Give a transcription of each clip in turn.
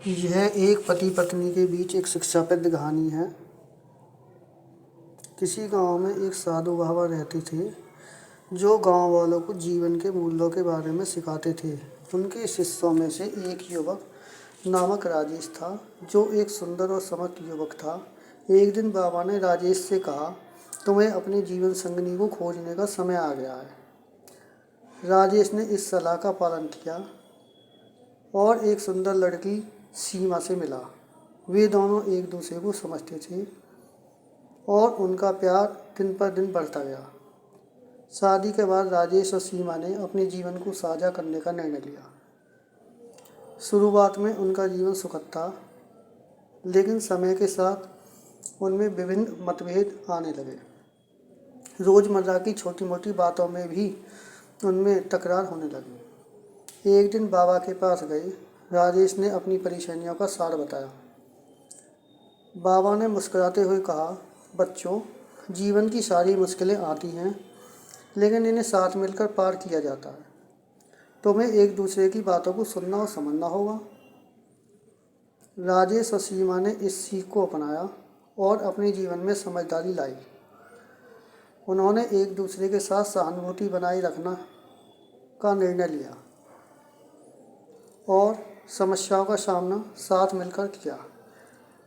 यह एक पति पत्नी के बीच एक शिक्षाप्रद कहानी है। किसी गांव में एक साधु बाबा रहते थे जो गांव वालों को जीवन के मूल्यों के बारे में सिखाते थे। उनके शिष्यों में से एक युवक नामक राजेश था जो एक सुंदर और समर्थ युवक था। एक दिन बाबा ने राजेश से कहा, तुम्हें अपने जीवन संगनी को खोजने का समय आ गया है। राजेश ने इस सलाह का पालन किया और एक सुंदर लड़की सीमा से मिला। वे दोनों एक दूसरे को समझते थे और उनका प्यार दिन पर दिन बढ़ता गया। शादी के बाद राजेश और सीमा ने अपने जीवन को साझा करने का निर्णय लिया। शुरुआत में उनका जीवन सुखद था, लेकिन समय के साथ उनमें विभिन्न मतभेद आने लगे। रोज़मर्रा की छोटी मोटी बातों में भी उनमें तकरार होने लगी। एक दिन बाबा के पास गए राजेश ने अपनी परेशानियों का सार बताया। बाबा ने मुस्कुराते हुए कहा, बच्चों, जीवन की सारी मुश्किलें आती हैं, लेकिन इन्हें साथ मिलकर पार किया जाता है। तुम्हें एक दूसरे की बातों को सुनना और समझना होगा। राजेश और सीमा ने इस सीख को अपनाया और अपने जीवन में समझदारी लाई। उन्होंने एक दूसरे के साथ सहानुभूति बनाए रखना का निर्णय लिया और समस्याओं का सामना साथ मिलकर किया।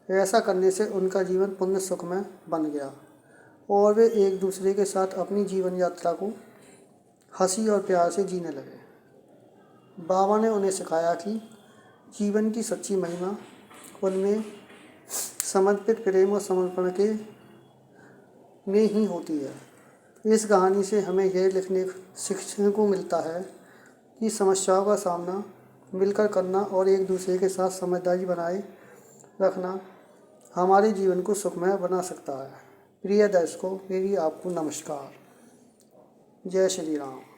ऐसा करने से उनका जीवन पुण्य सुखमय बन गया और वे एक दूसरे के साथ अपनी जीवन यात्रा को हंसी और प्यार से जीने लगे। बाबा ने उन्हें सिखाया कि जीवन की सच्ची महिमा उनमें समर्पित प्रेम और समर्पण के में ही होती है। इस कहानी से हमें यह सीखने को मिलता है कि समस्याओं का सामना मिलकर करना और एक दूसरे के साथ समझदारी बनाए रखना हमारे जीवन को सुखमय बना सकता है। प्रिय दर्शकों, मेरी आपको नमस्कार। जय श्री राम।